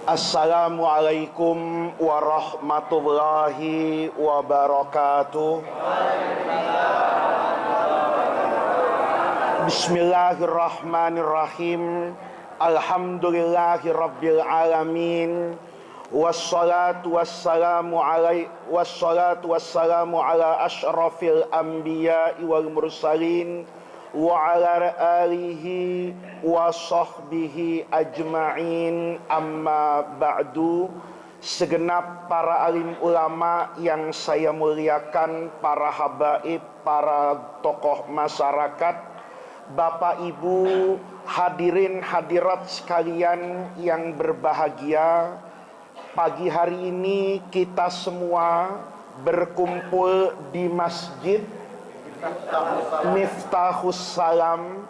Assalamualaikum warahmatullahi wabarakatuh. Bismillahirrahmanirrahim. Alhamdulillahi rabbil alamin. Wassalatu wassalamu ala asyrafil anbiya'i wal mursalin wa ala alihi wa sahbihi ajma'in, amma ba'du. Segenap para alim ulama yang saya muliakan, para habaib, para tokoh masyarakat, Bapak Ibu, hadirin hadirat sekalian yang berbahagia, pagi hari ini kita semua berkumpul di Masjid Miftahus Salam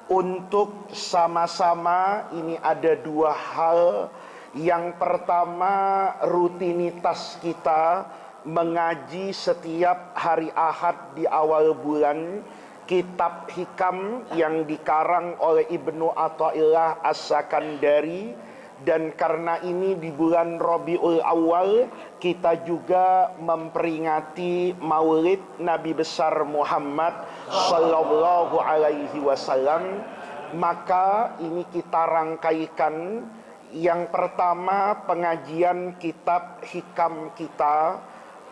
untuk sama-sama, ini ada dua hal. Yang pertama, rutinitas kita mengaji setiap hari Ahad di awal bulan kitab hikam yang dikarang oleh Ibnu Athaillah As-Sakandari. Dan karena ini di bulan Rabiul Awal, kita juga memperingati Maulid Nabi besar Muhammad sallallahu alaihi wasallam. Maka ini kita rangkaikan. Yang pertama, pengajian kitab hikam kita.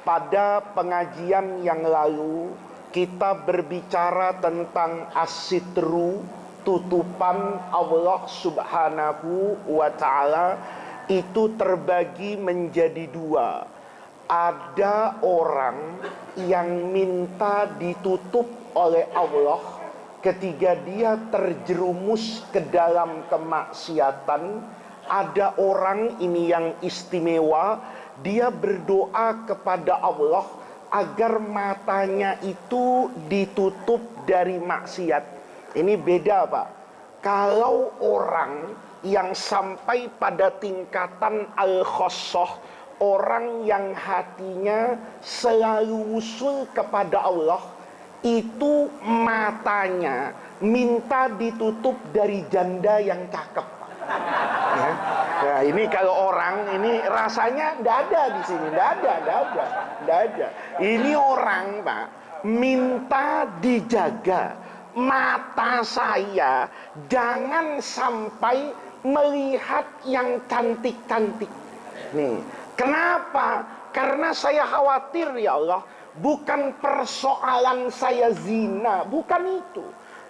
Pada pengajian yang lalu kita berbicara tentang as-sitru, tutupan Allah subhanahu wa ta'ala. Itu terbagi menjadi dua. Ada orang yang minta ditutup oleh Allah ketika dia terjerumus ke dalam kemaksiatan. Ada orang ini yang istimewa, dia berdoa kepada Allah agar matanya itu ditutup dari maksiat. Ini beda, Pak. Kalau orang yang sampai pada tingkatan al-khosoh, orang yang hatinya selalu usul kepada Allah, itu matanya minta ditutup dari janda yang cakep, Pak. Ya. Nah, ini kalau orang ini rasanya tidak ada di sini, tidak ada. Ini orang, Pak, minta dijaga mata saya jangan sampai melihat yang cantik-cantik. Nih, kenapa? Karena saya khawatir, ya Allah, bukan persoalan saya zina, bukan itu.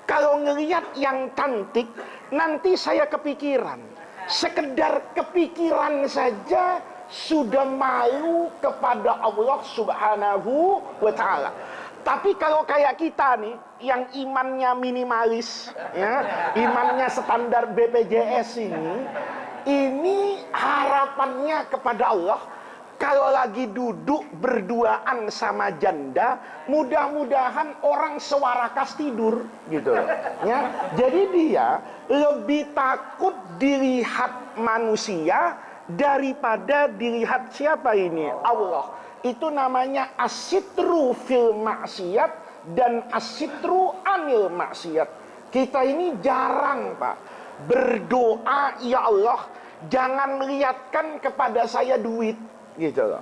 Kalau ngelihat yang cantik, nanti saya kepikiran. Sekedar kepikiran saja sudah malu kepada Allah subhanahu wa ta'ala. Tapi kalau kayak kita nih, yang imannya minimalis, ya, imannya standar BPJS ini harapannya kepada Allah, kalau lagi duduk berduaan sama janda, mudah-mudahan orang sewarakas tidur, gitu, ya. Jadi dia lebih takut dilihat manusia daripada dilihat siapa ini? Allah. Itu namanya as-sitru fil maksiat dan as-sitru anil maksiat. Kita ini jarang, Pak, berdoa, ya Allah, jangan lihatkan kepada saya duit, gitu loh.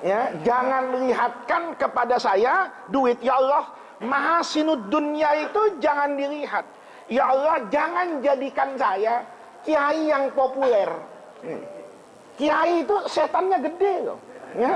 Ya, jangan lihatkan kepada saya duit, ya Allah. Mahasinud dunya itu jangan dilihat. Ya Allah, jangan jadikan saya kiai yang populer. Kiai itu setannya gede loh, ya.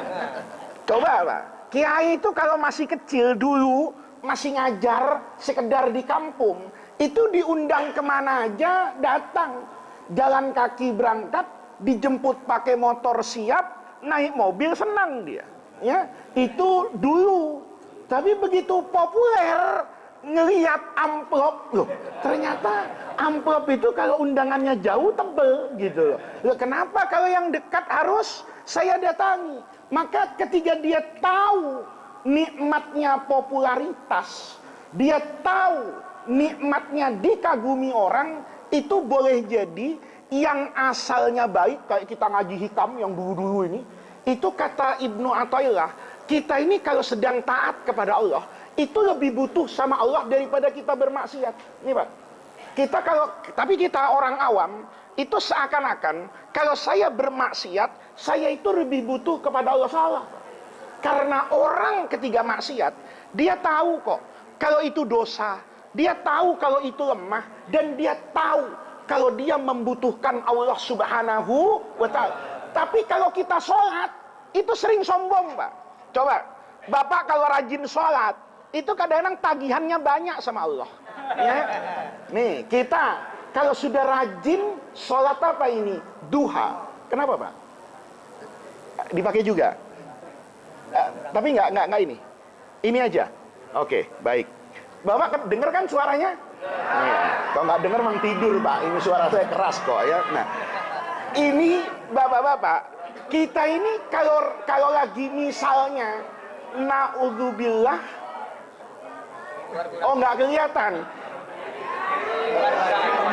Coba, Pak, kiai itu kalau masih kecil dulu, masih ngajar sekedar di kampung, itu diundang kemana aja datang. Jalan kaki berangkat, dijemput pakai motor siap, naik mobil senang dia, ya. Itu dulu. Tapi begitu populer, ngelihat amplop, loh, ternyata amplop itu kalau undangannya jauh tebel, gitu loh. Kenapa kalau yang dekat harus saya datangi? Maka ketika dia tahu nikmatnya popularitas, dia tahu nikmatnya dikagumi orang, itu boleh jadi yang asalnya baik, kayak kita ngaji hikam yang dulu-dulu ini, itu kata Ibnu Athaillah, kita ini kalau sedang taat kepada Allah, itu lebih butuh sama Allah daripada kita bermaksiat. Ini, Pak. Tapi kita orang awam itu seakan-akan kalau saya bermaksiat, saya itu lebih butuh kepada Allah. Salah. Karena orang ketika maksiat, dia tahu kok kalau itu dosa, dia tahu kalau itu lemah, dan dia tahu kalau dia membutuhkan Allah Subhanahu wa ta'ala. Tapi kalau kita sholat, itu sering sombong, Pak. Coba, Bapak kalau rajin sholat, itu kadang-kadang tagihannya banyak sama Allah. Ya. Nih, kita kalau sudah rajin sholat apa ini? Duha. Kenapa, Pak? Dipakai juga. Tapi nggak ini. Ini aja. Oke, baik. Bapak dengar kan suaranya? Nih, kalau nggak dengar memang tidur, Pak. Ini suara saya keras kok ya. Nah, ini bapak-bapak, kita ini kalau lagi misalnya naudzubillah, oh nggak kelihatan,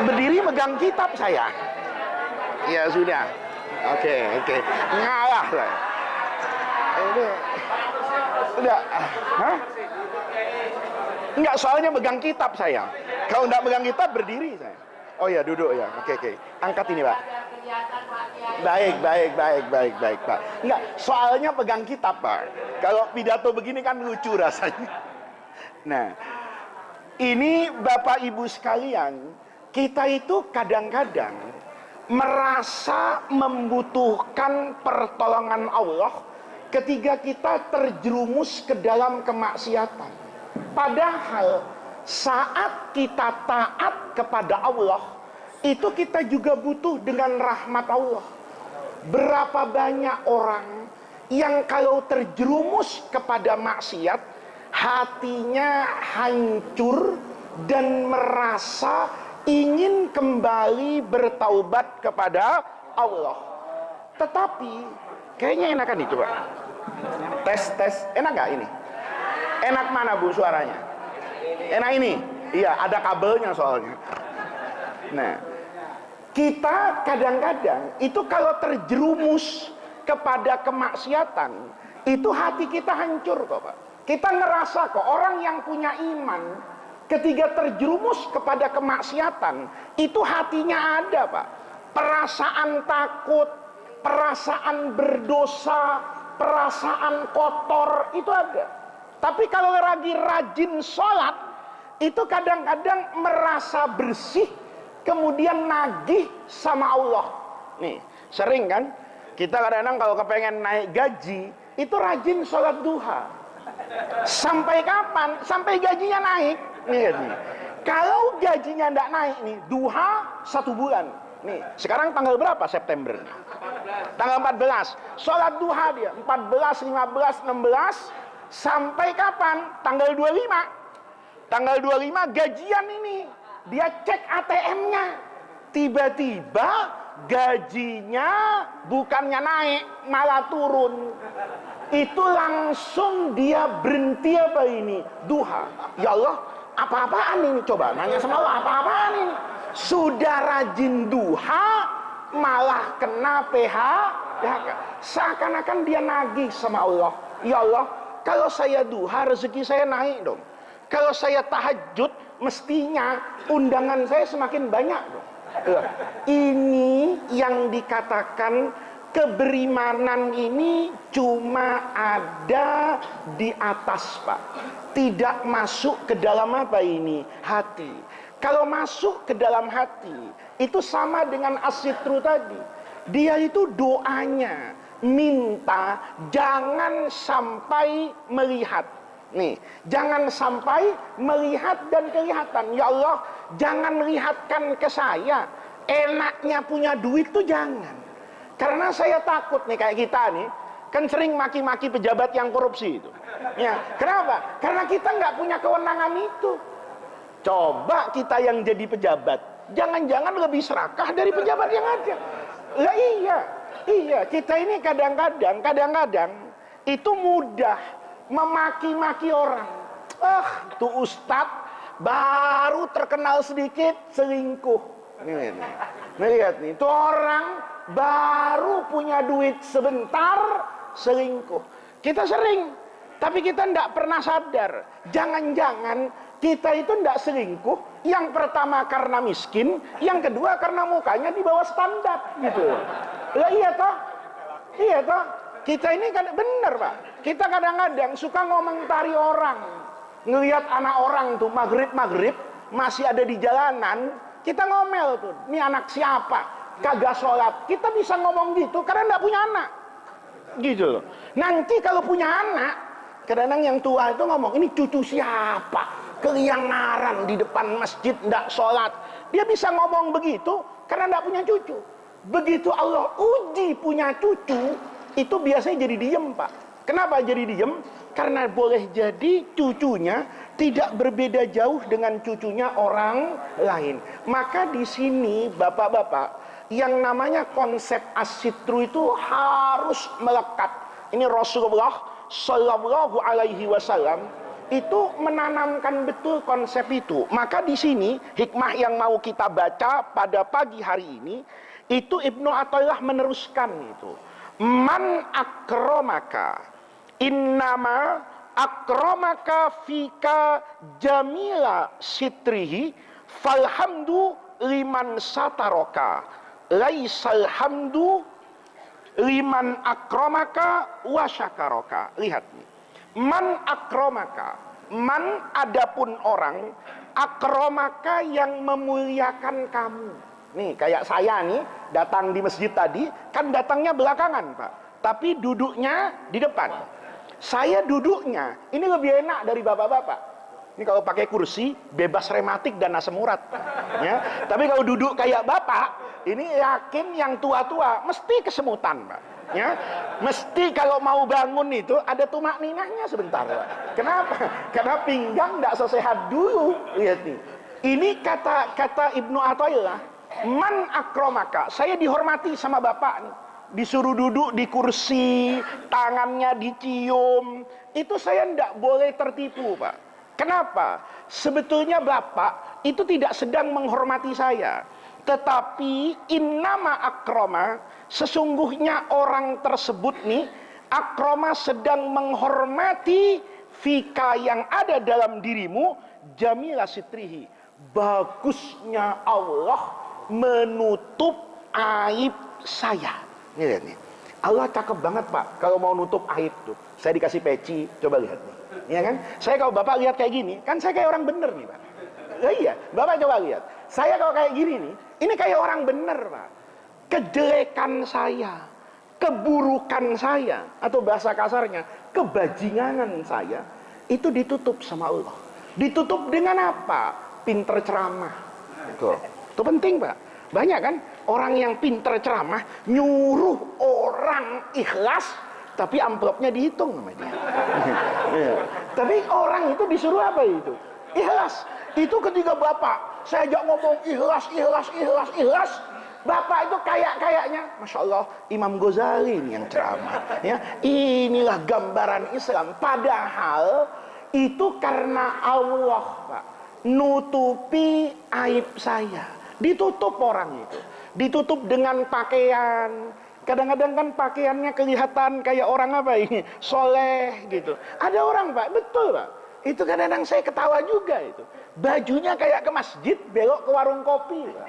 berdiri megang kitab saya. Ya sudah. Oke. Ngalah saya. Ini udah. Hah? Enggak, soalnya megang kitab saya. Kalau enggak megang kitab berdiri saya. Oh ya, duduk ya. Oke. Angkat ini, Pak. Baik, Pak. Enggak, soalnya pegang kitab, Pak. Kalau pidato begini kan lucu rasanya. Nah, ini Bapak Ibu sekalian, kita itu kadang-kadang merasa membutuhkan pertolongan Allah ketika kita terjerumus ke dalam kemaksiatan. Padahal saat kita taat kepada Allah, itu kita juga butuh dengan rahmat Allah. Berapa banyak orang yang kalau terjerumus kepada maksiat, hatinya hancur dan merasa ingin kembali bertaubat kepada Allah. Tetapi kayaknya enakan itu, Pak. Tes, enak gak ini? Enak mana Bu suaranya? Enak ini? Iya, ada kabelnya soalnya. Nah, kita kadang-kadang itu kalau terjerumus kepada kemaksiatan, itu hati kita hancur kok, Pak. Kita ngerasa kok orang yang punya iman ketika terjerumus kepada kemaksiatan, itu hatinya ada, Pak. Perasaan takut, perasaan berdosa, perasaan kotor, itu ada. Tapi kalau lagi rajin sholat, itu kadang-kadang merasa bersih, kemudian nagih sama Allah. Nih, sering kan? Kita kadang-kadang kalau kepengen naik gaji, itu rajin sholat duha. Sampai kapan? Sampai gajinya naik. Nih. Kalau gajinya tidak naik nih, duha 1 bulan. Nih, sekarang tanggal berapa September? Tanggal 14. Sholat duha dia 14, 15, 16. Sampai kapan? Tanggal 25. Tanggal 25 gajian ini. Dia cek ATM-nya. Tiba-tiba gajinya bukannya naik, malah turun. Itu langsung dia berhenti apa ini? Duha. Ya Allah, apa-apaan ini? Coba nanya sama Allah, apa-apaan ini? Sudah rajin duha, malah kena PHK. Seakan-akan dia nagih sama Allah. Ya Allah, kalau saya duha, rezeki saya naik dong. Kalau saya tahajud, mestinya undangan saya semakin banyak dong. Ini yang dikatakan keberimanan ini cuma ada di atas, Pak. Tidak masuk ke dalam apa ini? Hati. Kalau masuk ke dalam hati, itu sama dengan as-sitru tadi. Dia itu doanya minta jangan sampai melihat. Nih, jangan sampai melihat dan kelihatan. Ya Allah, jangan lihatkan ke saya. Enaknya punya duit tuh jangan. Karena saya takut nih kayak kita nih, kan sering maki-maki pejabat yang korupsi itu. Ya, kenapa? Karena kita nggak punya kewenangan itu. Coba kita yang jadi pejabat, jangan-jangan lebih serakah dari pejabat yang ada. Lah iya, kita ini kadang-kadang itu mudah memaki-maki orang. Tuh ustadz baru terkenal sedikit selingkuh. Nih, lihat nih, tuh orang baru punya duit sebentar selingkuh. Kita sering, tapi kita tidak pernah sadar. Jangan-jangan kita itu tidak selingkuh Yang pertama karena miskin, yang kedua karena mukanya di bawah standar gitu. Lah iya toh? Iya toh? Kita ini kan bener Pak. Kita kadang-kadang suka ngomentari orang. Ngelihat anak orang tuh maghrib masih ada di jalanan, kita ngomel tuh. Ini anak siapa? Kagak sholat. Kita bisa ngomong gitu karena enggak punya anak. Gitu loh. Nanti kalau punya anak, kadang-kadang yang tua itu ngomong, ini cucu siapa? Keliangaran di depan masjid enggak sholat. Dia bisa ngomong begitu karena enggak punya cucu. Begitu Allah uji punya cucu, itu biasanya jadi diem Pak. Kenapa jadi diem? Karena boleh jadi cucunya tidak berbeda jauh dengan cucunya orang lain. Maka di sini bapak-bapak, yang namanya konsep as-sitru itu harus melekat. Ini Rasulullah Shallallahu Alaihi Wasallam itu menanamkan betul konsep itu. Maka di sini hikmah yang mau kita baca pada pagi hari ini, itu Ibnu Athaillah meneruskan itu. Man akromaka innama akromaka fika jamila sitrihi falhamdu liman sataroka laisal hamdu liman akromaka wasyakaraka. Lihat nih, man akromaka, man adapun orang, akromaka yang memuliakan kamu. Nih kayak saya nih datang di masjid tadi, kan datangnya belakangan Pak, tapi duduknya di depan. Saya duduknya ini lebih enak dari bapak-bapak. Ini kalau pakai kursi bebas rematik dan asam urat ya. Tapi kalau duduk kayak bapak, ini yakin yang tua-tua mesti kesemutan Pak ya. Mesti kalau mau bangun itu ada tumak ninahnya sebentar Pak. Kenapa? Karena pinggang tidak sesehat dulu. Lihat nih, ini kata Ibnu Athaillah, man akromaka, saya dihormati sama bapak nih, disuruh duduk di kursi, tangannya dicium, itu saya tidak boleh tertipu Pak. Kenapa? Sebetulnya bapak itu tidak sedang menghormati saya, tetapi innama akroma, sesungguhnya orang tersebut nih, akroma sedang menghormati fika yang ada dalam dirimu, jamila sitrihi, bagusnya Allah menutup aib saya. Ini lihat nih, Allah cakep banget Pak kalau mau nutup aib tuh. Saya dikasih peci, coba lihat nih, ya kan? Saya kalau bapak lihat kayak gini, kan saya kayak orang bener nih Pak. Ya iya, bapak coba lihat, saya kalau kayak gini nih, ini kayak orang bener Pak. Kejelekan saya, keburukan saya, atau bahasa kasarnya, kebajinganan saya, itu ditutup sama Allah. Ditutup dengan apa? Pinter ceramah. Itu penting Pak. Banyak kan orang yang pinter ceramah nyuruh orang ikhlas, tapi amplopnya dihitung sama dia. Tapi orang itu disuruh apa itu? Ikhlas. Itu ketika bapak saya ajak ngomong ikhlas, bapak itu kayaknya, masya Allah, Imam Ghazali ini yang ceramah. Ya, inilah gambaran Islam. Padahal itu karena Allah Pak nutupi aib saya. Ditutup orang itu, ditutup dengan pakaian. Kadang-kadang kan pakaiannya kelihatan kayak orang apa ini, soleh gitu. Ada orang Pak, betul Pak, itu kadang-kadang saya ketawa juga itu. Bajunya kayak ke masjid, belok ke warung kopi Pak.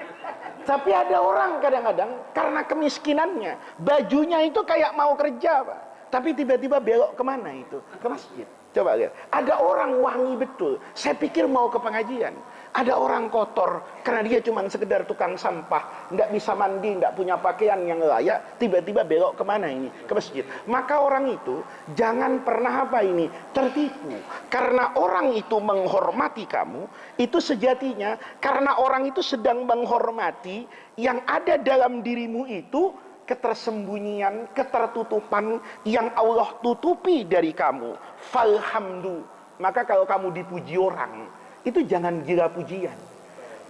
Tapi ada orang kadang-kadang karena kemiskinannya, bajunya itu kayak mau kerja Pak, tapi tiba-tiba belok kemana itu? Ke masjid. Coba lihat, ada orang wangi betul, saya pikir mau ke pengajian. Ada orang kotor karena dia cuma sekedar tukang sampah, tidak bisa mandi, tidak punya pakaian yang layak, tiba-tiba belok kemana ini? Ke masjid. Maka orang itu jangan pernah apa ini? Tertipu. Karena orang itu menghormati kamu, itu sejatinya karena orang itu sedang menghormati yang ada dalam dirimu itu, ketersembunyian, ketertutupan yang Allah tutupi dari kamu. Falhamdu. Maka kalau kamu dipuji orang, itu jangan gila pujian.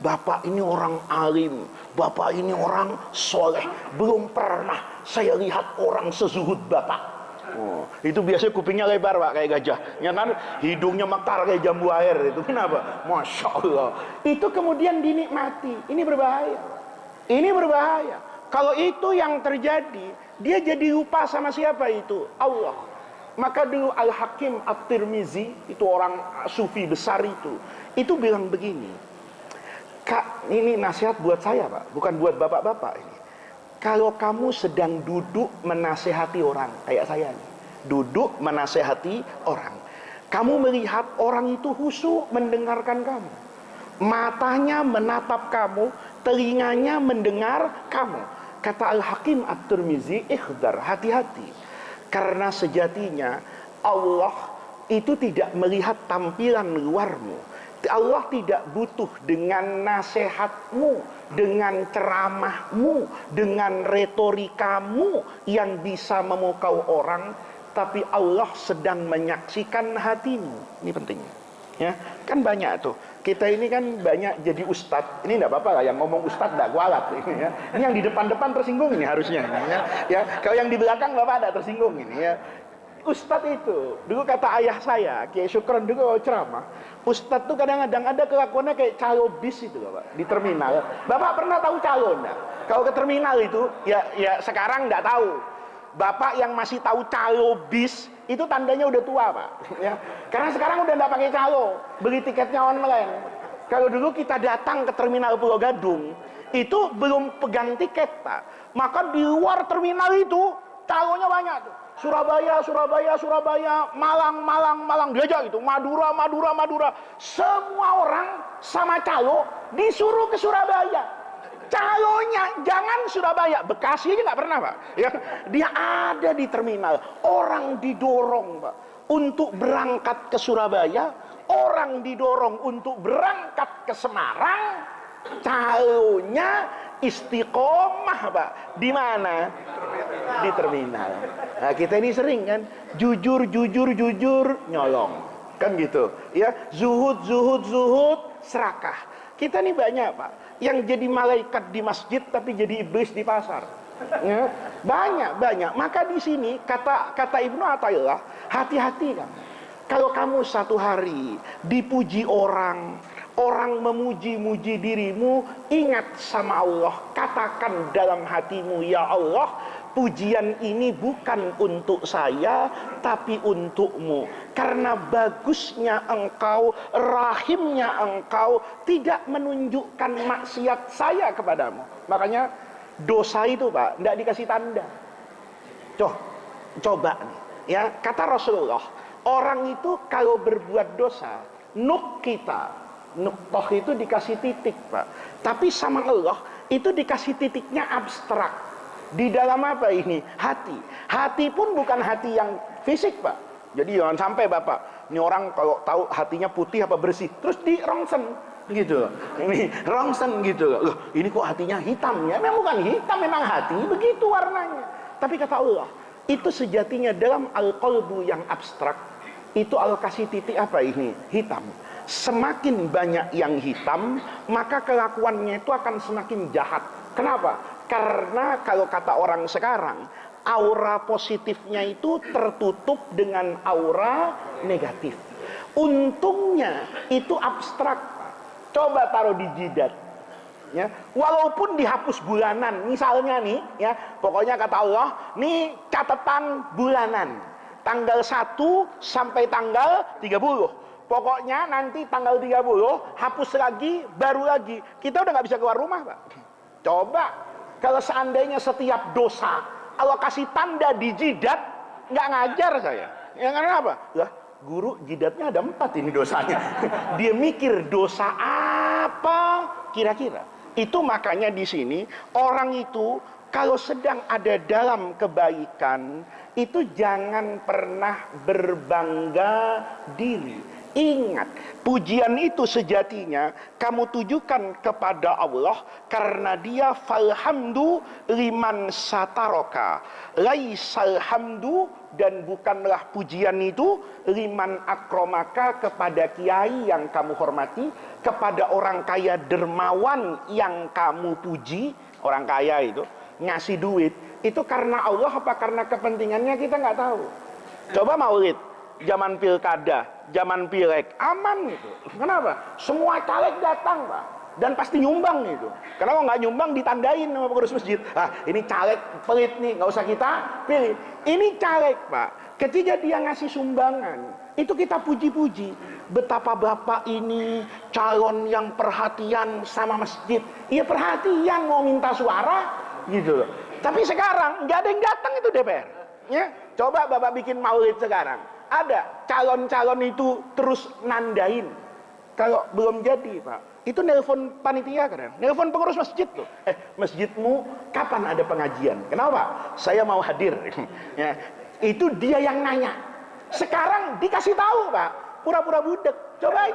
Bapak ini orang alim, bapak ini orang soleh, belum pernah saya lihat orang sezuhud bapak. Oh, itu biasanya kupingnya lebar Pak, kayak gajah, ya kan? Hidungnya mekar kayak jambu air. Itu kenapa? Masya Allah. Itu kemudian dinikmati. Ini berbahaya. Ini berbahaya. Kalau itu yang terjadi, dia jadi lupa sama siapa itu? Allah. Maka dulu Al-Hakim At-Tirmizi, itu orang sufi besar itu bilang begini, Kak, ini nasihat buat saya Pak, bukan buat bapak-bapak ini. Kalau kamu sedang duduk menasehati orang, kayak saya nih, duduk menasehati orang, kamu melihat orang itu khusyuk mendengarkan kamu, matanya menatap kamu, telinganya mendengar kamu. Kata Al-Hakim At-Tirmizi, ikhdar, hati-hati. Karena sejatinya Allah itu tidak melihat tampilan luarmu. Allah tidak butuh dengan nasihatmu, dengan ceramahmu, dengan retorikamu yang bisa memukau orang, tapi Allah sedang menyaksikan hatimu. Ini pentingnya. Ya, kan banyak tuh. Kita ini kan banyak jadi ustadz. Ini enggak apa-apa lah, yang ngomong ustadz enggak kualat ini ya. Ini yang di depan-depan tersinggung ini harusnya ini ya. Ya, kalau yang di belakang Bapak enggak tersinggung ini ya. Ustadz itu, dulu kata ayah saya, Kiai Syukron dulu ceramah, ustadz tuh kadang-kadang ada kelakuannya kayak calo bis itu Bapak, di terminal. Bapak pernah tahu calo enggak? Kalau ke terminal itu, ya sekarang enggak tahu. Bapak yang masih tahu calo bis, itu tandanya udah tua Pak. Ya. Karena sekarang udah enggak pakai calo, beli tiketnya online. Kalau dulu kita datang ke terminal Pulau Gadung, itu belum pegang tiket Pak. Maka di luar terminal itu, calonya banyak tuh. Surabaya, Malang, diajak gitu, Madura. Semua orang sama calo disuruh ke Surabaya. Calonya jangan Surabaya, Bekasi aja nggak pernah Pak. Ya, dia ada di terminal. Orang didorong Pak untuk berangkat ke Surabaya, orang didorong untuk berangkat ke Semarang. Calonya istiqomah Pak. Di mana? Di terminal. Nah, kita ini sering kan jujur nyolong. Kan gitu. Ya, zuhud serakah. Kita ini banyak Pak yang jadi malaikat di masjid tapi jadi iblis di pasar. Ya, banyak. Maka di sini kata Ibnu Athaillah, hati-hati kamu. Kalau kamu satu hari dipuji orang memuji-muji dirimu, ingat sama Allah, katakan dalam hatimu, ya Allah, pujian ini bukan untuk saya, tapi untukmu. Karena bagusnya engkau, rahimnya engkau, tidak menunjukkan maksiat saya kepadamu. Makanya dosa itu Pak, tidak dikasih tanda. Coba nih, ya, kata Rasulullah, orang itu kalau berbuat dosa, Nuktoh itu dikasih titik Pak. Tapi sama Allah itu dikasih titiknya abstrak. Di dalam apa ini? Hati pun bukan hati yang fisik Pak. Jadi jangan sampai Bapak, ini orang kalau tahu hatinya putih apa bersih, terus di rongsen gitu. Ini rongsen gitu. Loh, ini kok hatinya hitam ya? Memang bukan hitam, memang hati begitu warnanya. Tapi kata Allah, itu sejatinya dalam al-qalbu yang abstrak, itu Allah kasih titik apa ini? Hitam. Semakin banyak yang hitam, maka kelakuannya itu akan semakin jahat. Kenapa? Karena kalau kata orang sekarang, aura positifnya itu tertutup dengan aura negatif. Untungnya itu abstrak. Coba taruh di jidat. Ya, walaupun dihapus bulanan, misalnya nih, ya, pokoknya kata Allah, nih catatan bulanan, tanggal 1 sampai tanggal 30. Pokoknya nanti tanggal 30 hapus lagi, baru lagi. Kita udah gak bisa keluar rumah Pak. Coba kalau seandainya setiap dosa Allah kasih tanda di jidat, gak ngajar saya. Ya karena apa? Lah, guru jidatnya ada 4 ini dosanya. Dia mikir dosa apa kira-kira. Itu makanya di sini orang itu kalau sedang ada dalam kebaikan, itu jangan pernah berbangga diri. Ingat, pujian itu sejatinya kamu tujukan kepada Allah karena dia falhamdu liman sataroka laisal hamdu, dan bukanlah pujian itu liman akromaka kepada kiai yang kamu hormati, kepada orang kaya dermawan yang kamu puji. Orang kaya itu ngasih duit itu karena Allah apa karena kepentingannya kita nggak tahu. Coba maulid zaman pilkada, zaman pileg, aman gitu. Kenapa? Semua caleg datang Pak. dan pasti nyumbang itu. Karena kalau nggak nyumbang ditandain sama pengurus masjid. Ah, ini caleg pelit nih, nggak usah kita pilih. Ini caleg, Pak. Ketika dia ngasih sumbangan, itu kita puji-puji. Betapa bapak ini calon yang perhatian sama masjid. Iya perhatian, mau minta suara, gitu loh. Tapi sekarang nggak ada yang datang itu DPR. Ya, coba bapak bikin maulid sekarang. Ada calon-calon itu terus nandain. Kalau belum jadi, Pak, itu nelpon panitia kan, nelpon pengurus masjid tuh. Masjidmu kapan ada pengajian? Kenapa? Saya mau hadir. Ya, itu dia yang nanya. Sekarang dikasih tahu, Pak, pura-pura budek. Coba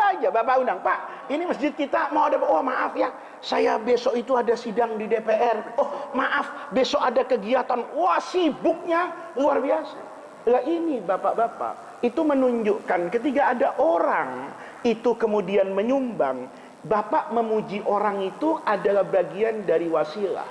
aja, Bapak undang, Pak, ini masjid kita mau ada, oh maaf ya, saya besok itu ada sidang di DPR. Oh maaf, besok ada kegiatan. Wah sibuknya luar biasa. Lah ini bapak-bapak, itu menunjukkan ketika ada orang itu kemudian menyumbang, bapak memuji orang itu adalah bagian dari wasilah.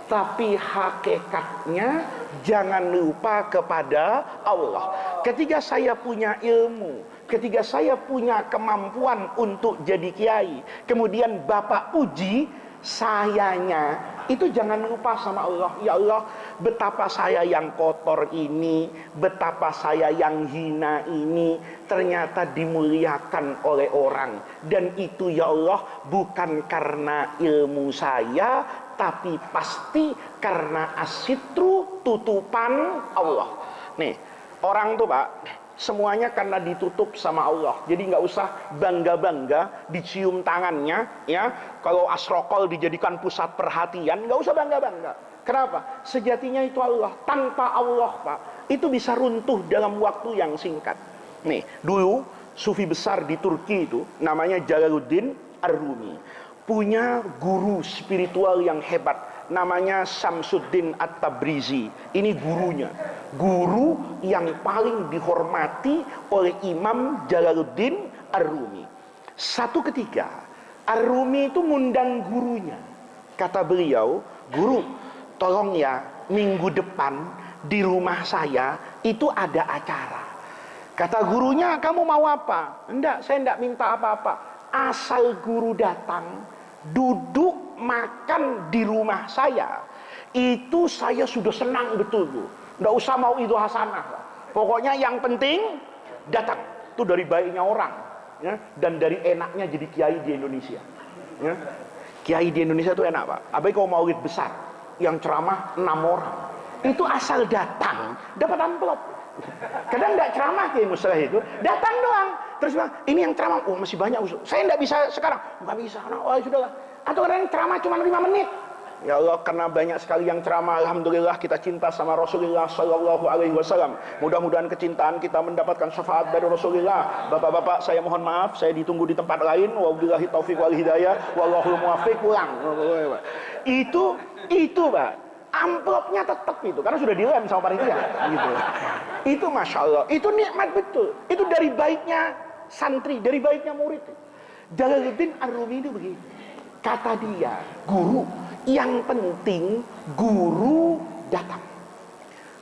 Tapi hakikatnya jangan lupa kepada Allah. Ketika saya punya ilmu, ketika saya punya kemampuan untuk jadi kiai, kemudian bapak puji sayanya, itu jangan lupa sama Allah. Ya Allah, betapa saya yang kotor ini, betapa saya yang hina ini ternyata dimuliakan oleh orang. Dan itu ya Allah bukan karena ilmu saya, tapi pasti karena asitru, tutupan Allah. Nih, orang tuh Pak, semuanya karena ditutup sama Allah. Jadi nggak usah bangga-bangga dicium tangannya, ya. Kalau asrokol dijadikan pusat perhatian, nggak usah bangga-bangga. Kenapa? Sejatinya itu Allah. Tanpa Allah, Pak, itu bisa runtuh dalam waktu yang singkat. Nih, dulu sufi besar di Turki itu namanya Jalaluddin Ar-Rumi. Punya guru spiritual yang hebat, namanya Samsuddin At-Tabrizi. Ini gurunya, guru yang paling dihormati oleh Imam Jalaluddin Ar-Rumi. Satu ketika Ar-Rumi itu ngundang gurunya. Kata beliau, guru, tolong ya, minggu depan di rumah saya itu ada acara. Kata gurunya, kamu mau apa? Enggak, saya enggak minta apa-apa. Asal guru datang, duduk makan di rumah saya, itu saya sudah senang betul tuh. Nggak usah mau itu hasanah, pokoknya yang penting datang. Itu dari baiknya orang, ya, dan dari enaknya jadi kiai di Indonesia. Ya. Kiai di Indonesia itu enak, Pak. Apalagi kalau maulid besar, yang ceramah 6 orang, itu asal datang dapat amplop. Kadang nggak ceramah kiai muslah itu, datang doang. Terus bilang, ini yang ceramah, oh masih banyak Ustaz. Saya nggak bisa sekarang, nggak bisa, oh sudahlah. Atau kadang ceramah cuma 5 menit. Ya Allah, karena banyak sekali yang ceramah, alhamdulillah kita cinta sama Rasulullah Sallallahu Alaihi Wasallam. Mudah-mudahan kecintaan kita mendapatkan syafaat dari Rasulullah. Bapak-bapak, saya mohon maaf, saya ditunggu di tempat lain. Wabillahi taufiq wal hidayah, wallahul muwaffiq, pulang. Itu Pak, amplopnya tetap itu, karena sudah dilem sama panitia. Gitu. Itu masya Allah, itu nikmat betul. Itu dari baiknya santri, dari baiknya murid. Jalaluddin Ar-Rumi itu begini. Kata dia, guru, yang penting guru datang.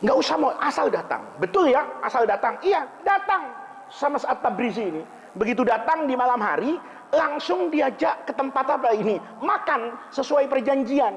Nggak usah mau, asal datang. Betul ya, asal datang. Iya, datang sama At-Tabrizi ini. Begitu datang di malam hari, langsung diajak ke tempat apa ini? Makan sesuai perjanjian.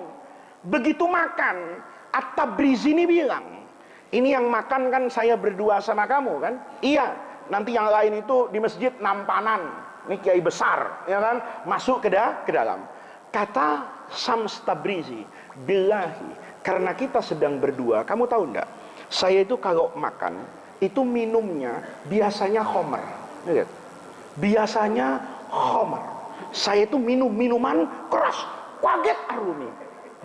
Begitu makan, At-Tabrizi ini bilang, ini yang makan kan saya berdua sama kamu kan? Iya, nanti yang lain itu di masjid nampanan. Ini kiai besar, ya kan? Masuk ke dalam. Kata Syams Tabrizi, billahi, karena kita sedang berdua, kamu tahu enggak? Saya itu kalau makan, itu minumnya biasanya khomer. Lihat. Biasanya khomer. Saya itu minum minuman keras. Kaget Ar-Rumi.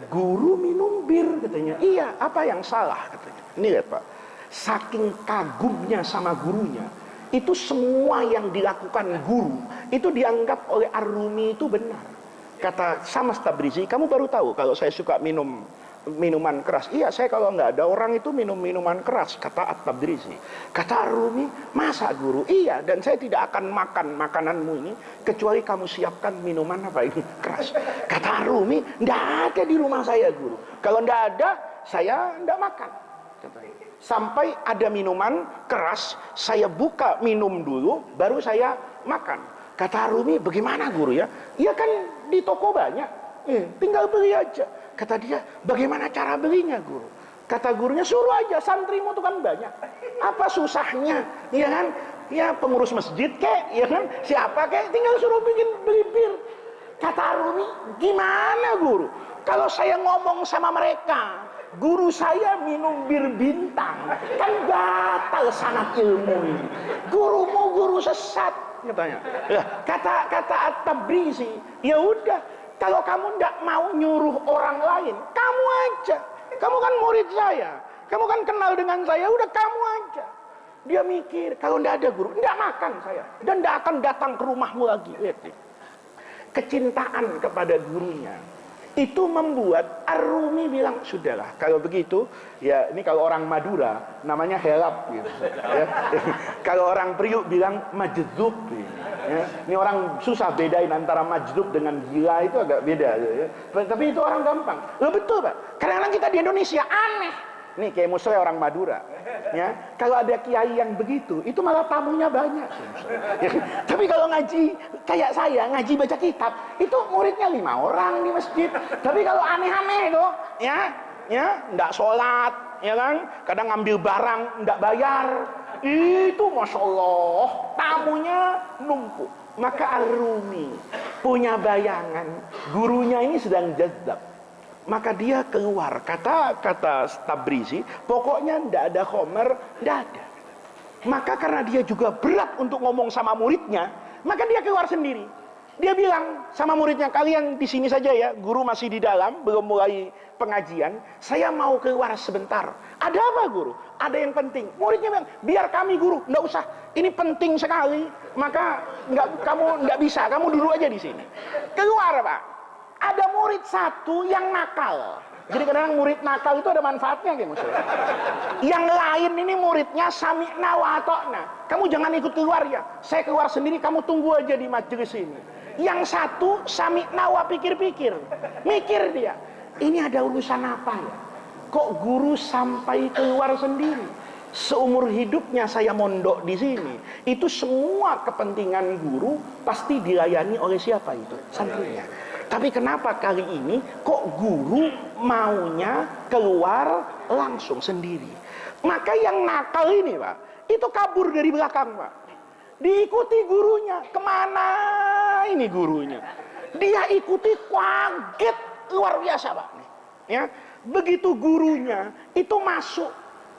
Guru minum bir katanya. Iya, apa yang salah katanya. Ini lihat Pak. Saking kagumnya sama gurunya, itu semua yang dilakukan guru itu dianggap oleh Ar-Rumi itu benar. Kata Syams Tabrizi, kamu baru tahu kalau saya suka minum minuman keras. Iya, saya kalau nggak ada orang itu minum minuman keras, kata At-Tabrizi. Kata Ar-Rumi, masa guru? Iya, dan saya tidak akan makan makananmu ini kecuali kamu siapkan minuman apa ini keras. Kata Ar-Rumi, nggak ada di rumah saya guru. Kalau nggak ada, saya nggak makan. Sampai ada minuman keras, saya buka minum dulu, baru saya makan. Kata Rumi, bagaimana guru ya? Iya kan di toko banyak, tinggal beli aja. Kata dia, bagaimana cara belinya guru? Kata gurunya, suruh aja, santrimu tuh kan banyak. Apa susahnya? Ya kan? Ya pengurus masjid kek, ya kan? Siapa kek, tinggal suruh bikin beli bir. Kata Rumi, gimana guru? Kalau saya ngomong sama mereka, guru saya minum bir bintang, kan batal sanad ilmu ini. Gurumu guru sesat, katanya. Kata At-Tabrizi, ya udah, kalau kamu tidak mau nyuruh orang lain, kamu aja. Kamu kan murid saya, kamu kan kenal dengan saya, udah kamu aja. Dia mikir, kalau tidak ada guru, tidak makan saya, dan tidak akan datang ke rumahmu lagi. Lihat nih. Kecintaan kepada gurunya itu membuat Ar-Rumi bilang, sudahlah kalau begitu ya, ini kalau orang Madura namanya helap gitu, ya. Kalau orang Priuk bilang majdub gitu, ya. Ini orang susah bedain antara majdub dengan gila, itu agak beda ya. Tapi itu orang gampang. Loh betul Pak, kadang-kadang kita di Indonesia aneh. Nih kayak Musle orang Madura, ya. Kalau ada kiai yang begitu, itu malah tamunya banyak. Ya. Tapi kalau ngaji kayak saya, ngaji baca kitab, itu muridnya 5 orang di masjid. Tapi kalau aneh-aneh itu, nggak sholat, ya kan? Kadang ngambil barang, nggak bayar, itu masya Allah, tamunya numpuk. Maka Ar-Rumi punya bayangan, gurunya ini sedang jazab. Maka dia keluar, kata Tabrizi, pokoknya ndak ada khomer, ndak ada. Maka karena dia juga berat untuk ngomong sama muridnya, maka dia keluar sendiri. Dia bilang sama muridnya, kalian di sini saja ya, guru masih di dalam, belum mulai pengajian, saya mau keluar sebentar. Ada apa guru? Ada yang penting. Muridnya bilang, biar kami guru, ndak usah, ini penting sekali, maka kamu ndak bisa, kamu duduk aja di sini. Keluar Pak. Ada murid satu yang nakal. Jadi kadang-kadang murid nakal itu ada manfaatnya kayak Muslim. Yang lain ini muridnya sami'na wa ata'na. Kamu jangan ikut keluar ya. Saya keluar sendiri, kamu tunggu aja di majelis ini. Yang satu sami'na wa pikir-pikir. Mikir dia. Ini ada urusan apa ya? Kok guru sampai keluar sendiri? Seumur hidupnya saya mondok di sini. Itu semua kepentingan guru pasti dilayani oleh siapa itu? Santrinya. Tapi kenapa kali ini kok guru maunya keluar langsung sendiri? Maka yang nakal ini Pak, itu kabur dari belakang Pak. Diikuti gurunya. Kemana ini gurunya? Dia ikuti, kaget luar biasa Pak. Ya, begitu gurunya itu masuk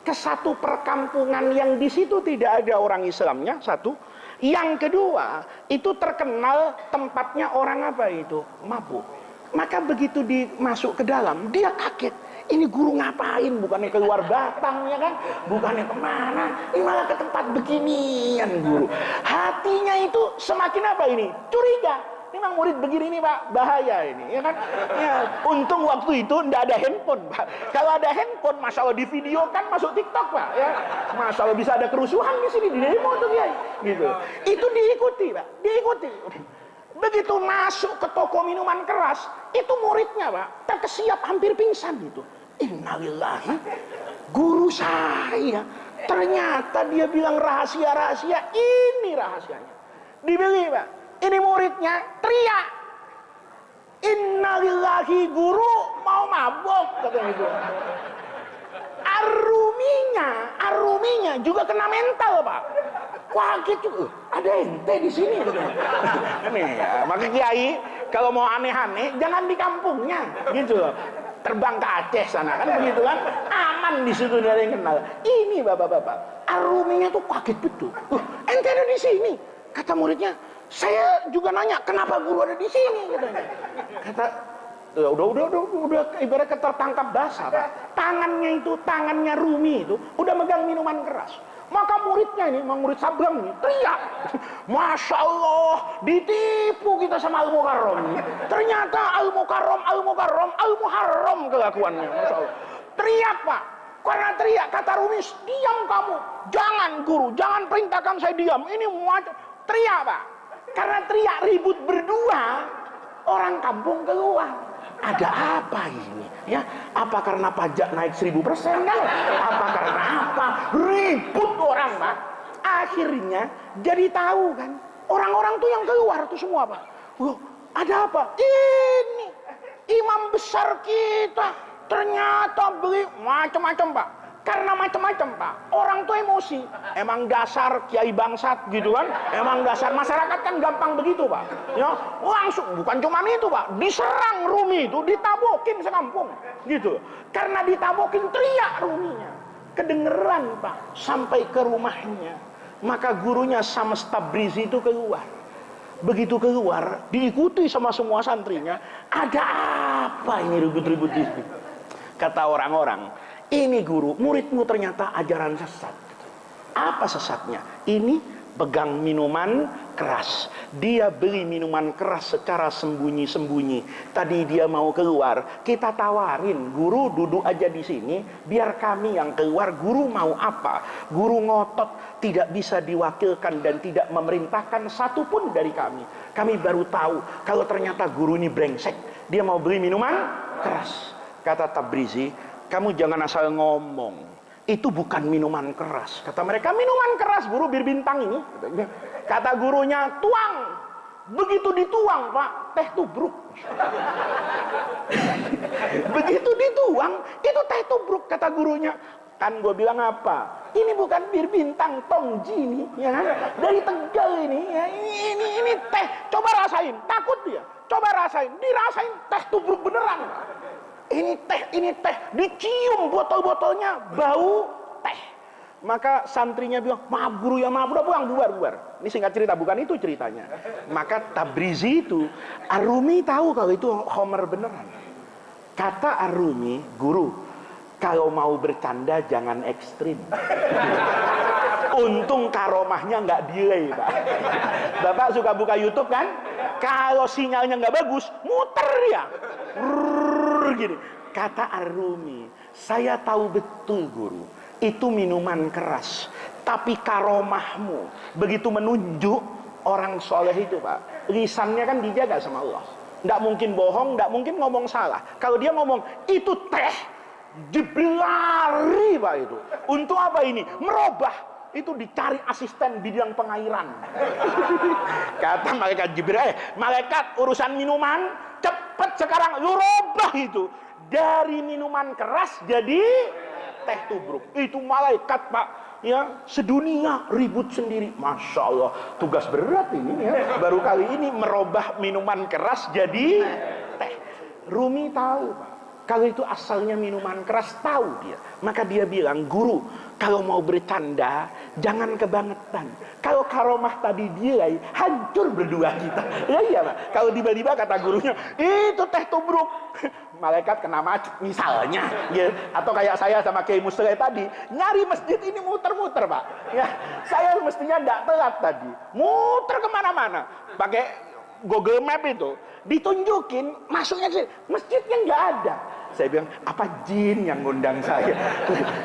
ke satu perkampungan yang di situ tidak ada orang Islamnya, satu. Yang kedua, itu terkenal tempatnya orang apa itu? Mabuk. Maka begitu masuk ke dalam, dia kaget. Ini guru ngapain? Bukannya keluar batang ya kan? Bukannya kemana? Ini malah ke tempat beginian guru. Hatinya itu semakin apa ini? Curiga. Ini memang murid begini nih Pak, bahaya ini, ya kan? Ya, untung waktu itu ndak ada handphone Pak. Kalau ada handphone, masya Allah di video kan masuk TikTok Pak, ya. Masya Allah bisa ada kerusuhan di sini, di demo tuh ya, gitu. Itu diikuti Pak, diikuti. Begitu masuk ke toko minuman keras, itu muridnya Pak, terkesiap hampir pingsan gitu. Innalillahi, guru saya. Ternyata dia bilang rahasia-rahasia, ini rahasianya. Dibeli Pak. Ini muridnya teriak, innalillahi, guru mau mabok katanya itu. Ar-Ruminya juga kena mental Pak. Kaget juga, ada ente di sini. Nih, ya, maka kiai kalau mau aneh-aneh jangan di kampungnya, gitu loh. Terbang ke Aceh sana kan begitu kan, aman di situ dari yang kenal. Ini bapak-bapak, Ar-Ruminya tuh kaget betul. Ente ada di sini, kata muridnya. Saya juga nanya, kenapa guru ada di sini? Katanya. Kata, udah ibarat tertangkap basah Pak. Tangannya Rumi itu udah megang minuman keras. Maka muridnya ini, murid Sabrang ini teriak, Masya Allah, ditipu kita sama Al-Mukarram ini. Ternyata Al-Muharram kelakuannya, Masya Allah. Teriak Pak. Karena teriak, kata Rumi, diam kamu. Jangan guru, jangan perintahkan saya diam. Ini macam teriak Pak. Karena teriak ribut berdua, orang kampung keluar. Ada apa ini? Ya, apa karena pajak naik 1000% kan? Apa karena apa? Ribut orang Pak. Akhirnya jadi tahu kan, Orang-orang tuh yang keluar tuh semua, Pak. Loh, ada apa? Ini imam besar kita ternyata beli macam-macam, Pak. Karena macam-macam, Pak. Orang tuh emosi. Emang dasar kiai bangsat gitu kan. Emang dasar masyarakat kan gampang begitu, Pak. Ya, langsung bukan cuma itu, Pak. Diserang Rumi itu, ditabokin sekampung. Gitu. Karena ditabokin teriak Ruminya. Kedengeran, Pak, sampai ke rumahnya. Maka gurunya Syams Tabrizi itu keluar. Begitu keluar, diikuti sama semua santrinya. Ada apa ini ribut-ribut di sini? Kata orang-orang, ini guru, muridmu ternyata ajaran sesat. Apa sesatnya? Ini pegang minuman keras. Dia beli minuman keras secara sembunyi-sembunyi. Tadi dia mau keluar, kita tawarin, guru duduk aja di sini, biar kami yang keluar. Guru mau apa? Guru ngotot, tidak bisa diwakilkan dan tidak memerintahkan satupun dari kami. Kami baru tahu kalau ternyata guru ini brengsek. Dia mau beli minuman keras. Kata Tabrizi, kamu jangan asal ngomong. Itu bukan minuman keras. Kata mereka, minuman keras guru bir bintang ini. Kata gurunya, tuang. Begitu dituang, Pak, teh tubruk. Begitu dituang, itu teh tubruk. Kata gurunya, kan gue bilang apa? Ini bukan bir bintang Tongji ini, ya kan? Dari Tegal ini, ya. Ini teh. Coba rasain, takut dia. Coba rasain, dirasain teh tubruk beneran. Ini teh, dicium botol-botolnya, bau teh. Maka santrinya bilang, maaf guru ya, maaf, udah pulang, bubar. Ini singkat cerita, bukan itu ceritanya. Maka Tabrizi itu, Ar-Rumi tahu kalau itu Homer beneran. Kata Ar-Rumi, guru, kalau mau bercanda jangan ekstrim. Untung karomahnya nggak delay, Pak. Bapak suka buka YouTube kan? Kalau sinyalnya nggak bagus, muter ya. Gini. Kata Ar-Rumi, saya tahu betul guru, itu minuman keras. Tapi karomahmu begitu menunjuk orang soleh itu, Pak. Lisannya kan dijaga sama Allah. Nggak mungkin bohong, nggak mungkin ngomong salah. Kalau dia ngomong itu teh, Jibril lari, Pak, itu. Untuk apa ini? Merubah. Itu dicari asisten bidang pengairan. Kata malaikat Jibril, malaikat urusan minuman, cepet sekarang lu robah itu. Dari minuman keras jadi teh tubruk. Itu malaikat, Pak, ya, sedunia ribut sendiri. Masya Allah, tugas berat ini ya. Baru kali ini merubah minuman keras jadi teh. Rumi tahu, Pak, kalau itu asalnya minuman keras, tahu dia. Maka dia bilang, guru, kalau mau bercanda jangan kebangetan. Kalau karomah tadi dia, hancur berdua kita. Ya iya, Pak. Kalau tiba-tiba kata gurunya, itu teh tubruk, malaikat kena macet misalnya, ya. Atau kayak saya sama Kiai Musle tadi, nyari masjid ini muter-muter, Pak. Ya, saya mestinya tidak telat tadi, muter kemana-mana, pakai Google Map itu, ditunjukin masuknya ke masjidnya nggak ada. Saya bilang, apa jin yang ngundang saya?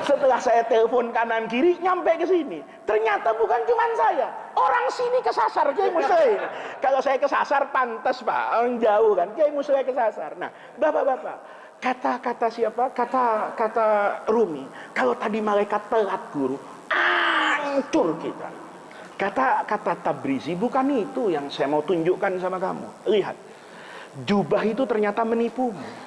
Setelah saya telepon kanan kiri, nyampe ke sini. Ternyata bukan cuma saya. Orang sini kesasar, Kiai Musle. Kalau saya kesasar, pantas, Pak. Orang jauh kan, Kiai Musle kesasar. Nah, bapak-bapak, kata-kata siapa? Kata Rumi. Kalau tadi malaikat telat guru, hancur kita. Kata Tabrizi, bukan itu yang saya mau tunjukkan sama kamu. Lihat, jubah itu ternyata menipumu.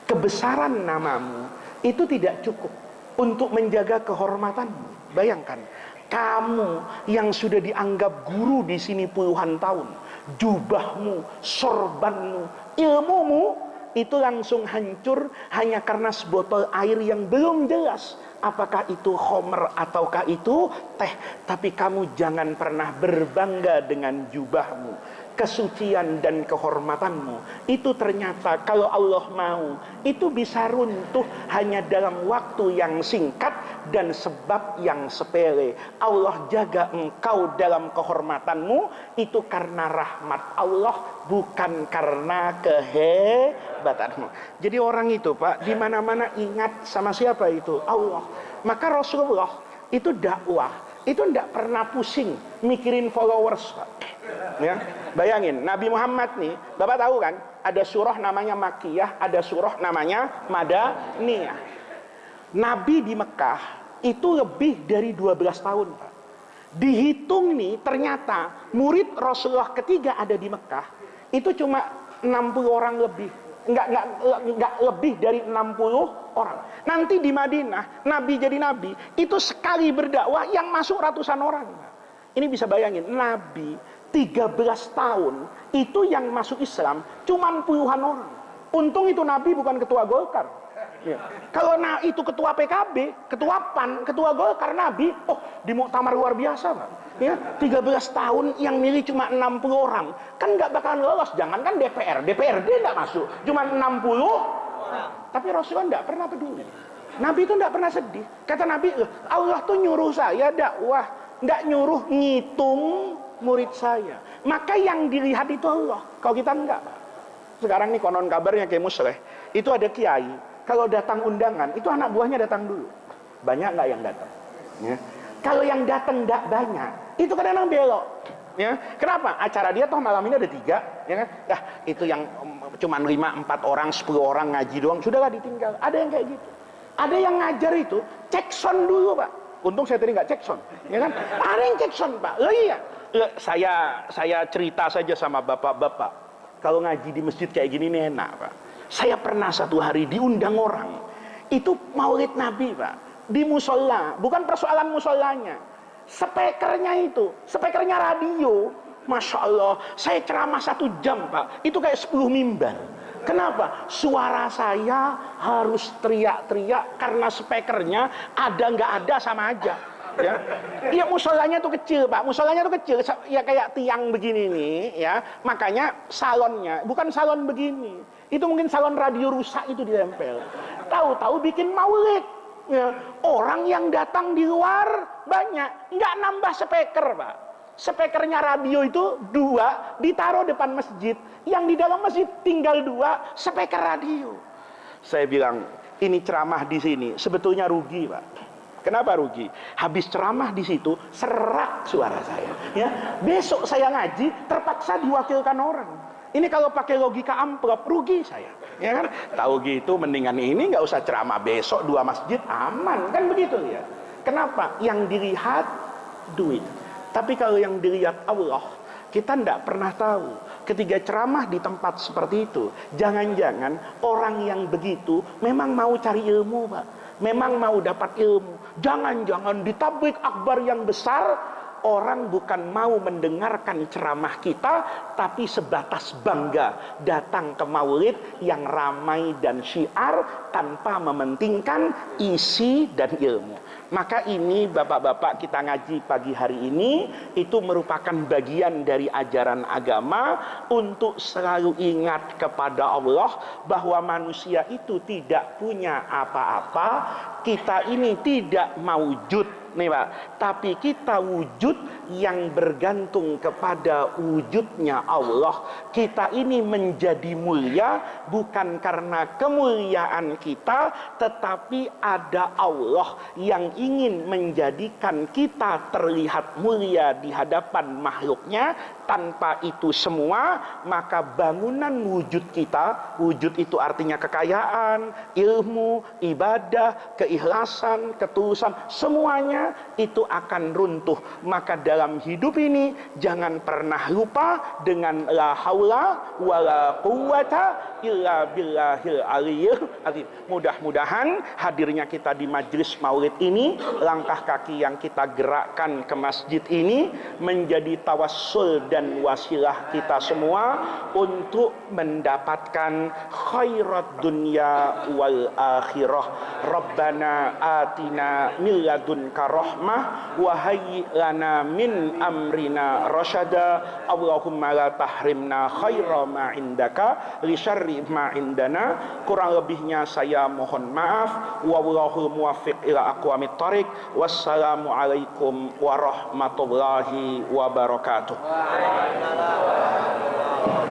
Kebesaran namamu itu tidak cukup untuk menjaga kehormatanmu. Bayangkan, kamu yang sudah dianggap guru di sini puluhan tahun, jubahmu, sorbanmu, ilmumu itu langsung hancur hanya karena sebotol air yang belum jelas apakah itu khomer ataukah itu teh. Tapi kamu jangan pernah berbangga dengan jubahmu. Kesucian dan kehormatanmu itu ternyata kalau Allah mau itu bisa runtuh hanya dalam waktu yang singkat dan sebab yang sepele. Allah jaga engkau dalam kehormatanmu itu karena rahmat Allah, bukan karena kehebatanmu. Jadi orang itu, Pak, di mana-mana ingat sama siapa itu? Allah. Maka Rasulullah itu dakwah itu tidak pernah pusing mikirin followers, Pak. Ya, bayangin Nabi Muhammad nih, Bapak tahu kan, ada surah namanya Makkiyah, ada surah namanya Madaniyah. Nabi di Mekah itu lebih dari 12 tahun, Pak. Dihitung nih, ternyata murid Rasulullah ketiga ada di Mekah itu cuma 60 orang lebih. Enggak lebih dari 60 orang. Nanti di Madinah, Nabi jadi Nabi, itu sekali berdakwah yang masuk ratusan orang. Ini bisa bayangin, Nabi 13 tahun, itu yang masuk Islam cuma puluhan orang. Untung itu Nabi bukan ketua Golkar. Ya. Kalau itu ketua PKB, ketua PAN, ketua Golkar, Nabi, di muktamar luar biasa, Pak. Ya, 13 tahun yang milih cuma 60 orang. Kan nggak bakalan lolos, jangankan DPRD nggak masuk, cuma 60 orang. Tapi Rasulullah nggak pernah peduli. Nabi itu nggak pernah sedih. Kata Nabi, Allah tuh nyuruh saya dakwah, nggak nyuruh ngitung murid saya. Maka yang dilihat itu Allah. Kalau kita enggak, Pak. Sekarang nih konon kabarnya kayak Musleh, itu ada kiai. Kalau datang undangan, itu anak buahnya datang dulu. Banyak nggak yang datang? Ya. Kalau yang datang nggak banyak, itu kadang-kadang belok. Ya. Kenapa? Acara dia toh malam ini ada 3, ya kan? Itu yang cuma 5, 4 orang, 10 orang ngaji doang, sudahlah ditinggal. Ada yang kayak gitu. Ada yang ngajar itu cek sound dulu, Pak. Untung saya tadi nggak cek sound, ya kan? Ada yang cek sound, Pak. Oh iya. Saya cerita saja sama bapak-bapak. Kalau ngaji di masjid kayak gini nih enak, Pak. Saya pernah satu hari diundang orang, itu maulid Nabi, Pak, di musola. Bukan persoalan musolanya, speakernya radio. Masya Allah, saya ceramah 1 jam, Pak, itu kayak 10 mimbar. Kenapa? Suara saya harus teriak-teriak karena speakernya ada nggak ada sama aja. Ya, iya, musolanya tuh kecil, Pak. Musolanya tuh kecil, ya kayak tiang begini nih, ya. Makanya salonnya bukan salon begini. Itu mungkin salon radio rusak itu ditempel. Tahu-tahu bikin maulid. Ya. Orang yang datang di luar banyak, nggak nambah speaker, Pak. Speakernya radio itu 2 ditaruh depan masjid, yang di dalam masjid tinggal 2 speaker radio. Saya bilang, ini ceramah di sini sebetulnya rugi, Pak. Kenapa rugi? Habis ceramah di situ serak suara saya. Ya, besok saya ngaji terpaksa diwakilkan orang. Ini kalau pakai logika amplop rugi saya. Ya kan? Tahu gitu mendingan ini nggak usah ceramah besok 2 masjid aman kan begitu ya. Kenapa? Yang dilihat duit. Tapi kalau yang dilihat Allah, kita tidak pernah tahu. Ketika ceramah di tempat seperti itu, jangan-jangan orang yang begitu memang mau cari ilmu, Pak. Memang mau dapat ilmu. Jangan-jangan di tablik akbar yang besar, orang bukan mau mendengarkan ceramah kita, tapi sebatas bangga datang ke maulid yang ramai dan syiar tanpa mementingkan isi dan ilmu. Maka ini bapak-bapak kita ngaji pagi hari ini, itu merupakan bagian dari ajaran agama untuk selalu ingat kepada Allah bahwa manusia itu tidak punya apa-apa, kita ini tidak maujud nih, Pak, tapi kita wujud yang bergantung kepada wujudnya Allah. Kita ini menjadi mulia bukan karena kemuliaan kita, tetapi ada Allah yang ingin menjadikan kita terlihat mulia di hadapan makhluknya. Tanpa itu semua, maka bangunan wujud kita, wujud itu artinya kekayaan, ilmu, ibadah, keikhlasan, ketulusan, semuanya itu akan runtuh. Maka dalam hidup ini jangan pernah lupa dengan la haula wala quwwata illa billahil aliyyil azim. Mudah-mudahan hadirnya kita di majlis maulid ini, langkah kaki yang kita gerakkan ke masjid ini menjadi tawassul dan wasilah kita semua untuk mendapatkan khairat dunya wal akhirah. Rabbana atina min ladunka rahmah wa hayyi lana min amrina rasyada. Allahumma la tahrimna khaira ma indaka li syarri ma indana. Kurang lebihnya saya mohon maaf. Wallahul muwaffiq ila aqwamit thariq. Wassalamu alaikum warahmatullahi wabarakatuh.